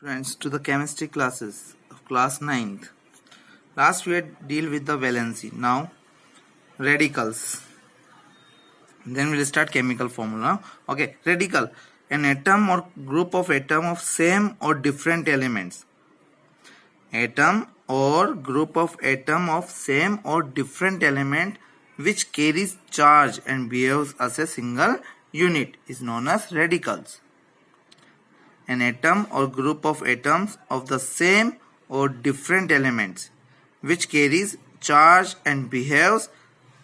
Friends, to the chemistry classes of class 9th. Last we had deal with the valency. Now radicals. Then we'll start chemical formula. Okay, radical. An atom or group of atom of same or different elements. Atom or group of atom of same or different element which carries charge and behaves as a single unit is known as radicals. An atom or group of atoms of the same or different elements which carries charge and behaves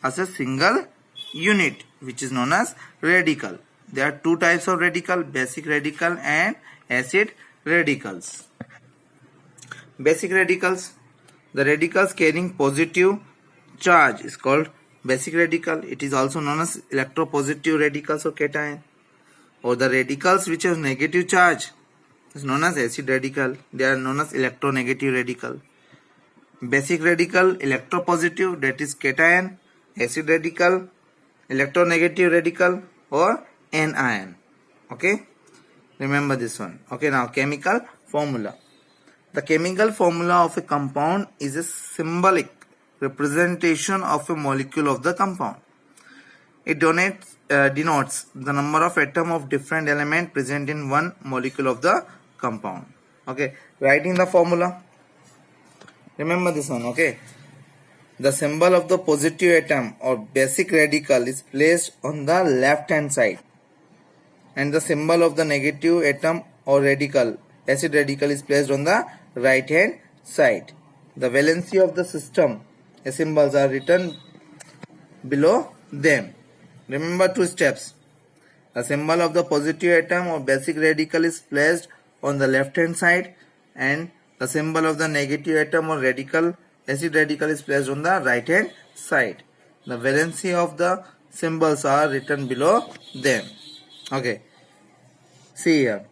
as a single unit which is known as radical. There are two types of radical, basic radical and acid radicals. Basic radicals, the radicals carrying positive charge is called basic radical. It is also known as electropositive radicals or cation. Or the radicals which have negative charge is known as acid radical. They are known as electronegative radical. Basic radical electropositive, that is cation. Acid radical electronegative radical or anion. Okay, remember this one. Okay, now chemical formula. The chemical formula of a compound is a symbolic representation of a molecule of the compound. It denotes the number of atoms of different element present in one molecule of the compound. Okay, writing the formula. Remember this one. Okay, the symbol of the positive atom or basic radical is placed on the left hand side, and the symbol of the negative atom or radical, acid radical, is placed on the right hand side. The valency of the system symbols are written below them. Remember two steps. The symbol of the positive atom or basic radical is placed on the left hand side, and the symbol of the negative atom or radical, acid radical, is placed on the right hand side. The valency of the symbols are written below them. Okay, see here.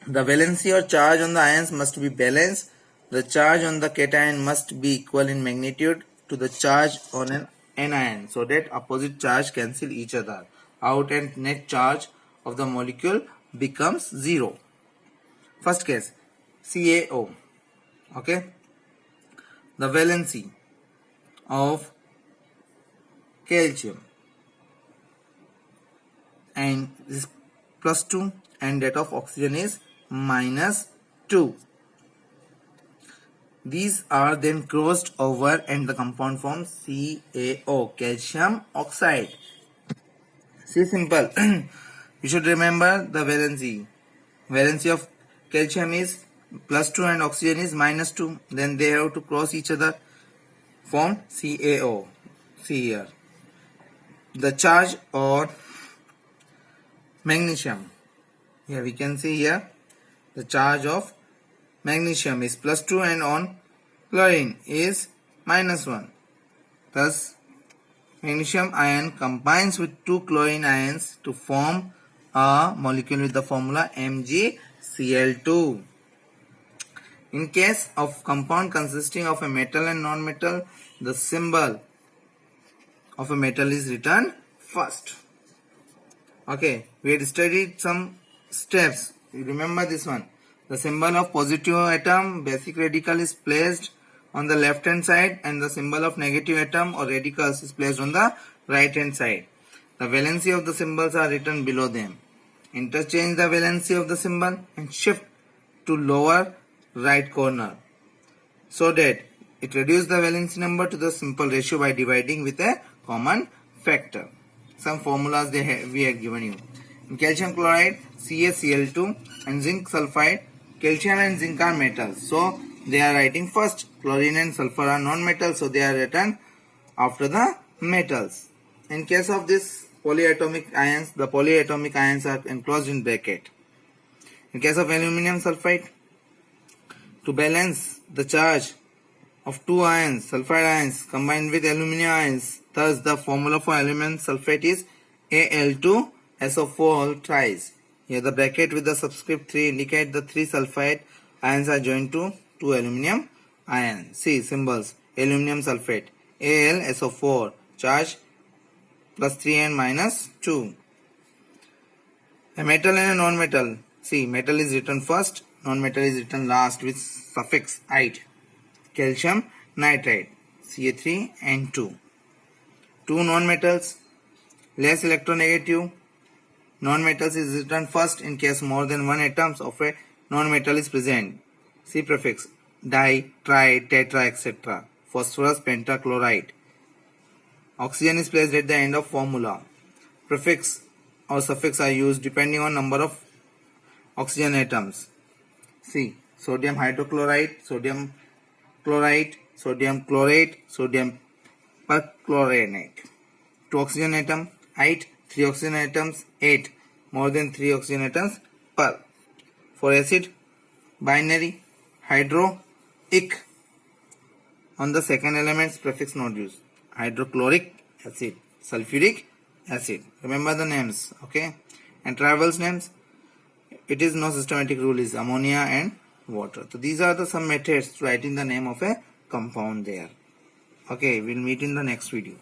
The valency or charge on the ions must be balanced. The charge on the cation must be equal in magnitude to the charge on an anion, so that opposite charge cancel each other out and net charge of the molecule becomes 0. First case, CaO. Okay, the valency of calcium and is +2 and that of oxygen is -2. These are then crossed over and the compound forms CaO, calcium oxide. See, simple. You should remember the valency. Valency of calcium is +2 and oxygen is -2. Then they have to cross each other, form CaO. See here. The charge or magnesium. Here we can see here the charge of magnesium is +2 and on chlorine is -1. Thus, magnesium ion combines with two chlorine ions to form a molecule with the formula MgCl2. In case of compound consisting of a metal and non-metal, the symbol of a metal is written first. Okay, we had studied some steps. You remember this one. The symbol of positive atom, basic radical, is placed on the left hand side, and the symbol of negative atom or radicals is placed on the right hand side. The valency of the symbols are written below them. Interchange the valency of the symbol and shift to lower right corner so that it reduces the valency number to the simple ratio by dividing with a common factor. Some formulas we had given you. In calcium chloride, CaCl2, and zinc sulfide, calcium and zinc are metals, so they are writing first. Chlorine and sulfur are non-metals, so they are written after the metals. In case of this polyatomic ions, the polyatomic ions are enclosed in bracket. In case of aluminum sulfide, to balance the charge of two ions, sulfide ions, combined with aluminum ions, thus the formula for aluminum sulfate is Al2SO4 thrice. Here the bracket with the subscript 3 indicate the 3 sulfide ions are joined to 2 aluminum ions. See symbols. Aluminum sulfate, AlSO4, charge +3 and -2. A metal and a non-metal. See, metal is written first, non-metal is written last with suffix "ite". Calcium nitride Ca3N2. Two non-metals, less electronegative. Non-metals is written first in case more than one atoms of a non-metal is present. See prefix di, tri, tetra, etc. Phosphorus pentachloride. Oxygen is placed at the end of formula. Prefix or suffix are used depending on number of oxygen atoms. See sodium hydrochloride, sodium chloride, sodium chlorate, sodium perchlorinate. 2 oxygen atom, ite. 3 oxygen atoms, 8. More than 3 oxygen atoms, per. For acid, binary, hydroic. On the second elements, prefix not used. Hydrochloric acid, sulfuric acid. Remember the names, okay? And Travers names, it is no systematic rule, is ammonia and water. So these are the some methods to writing the name of a compound there. Okay, we'll meet in the next video.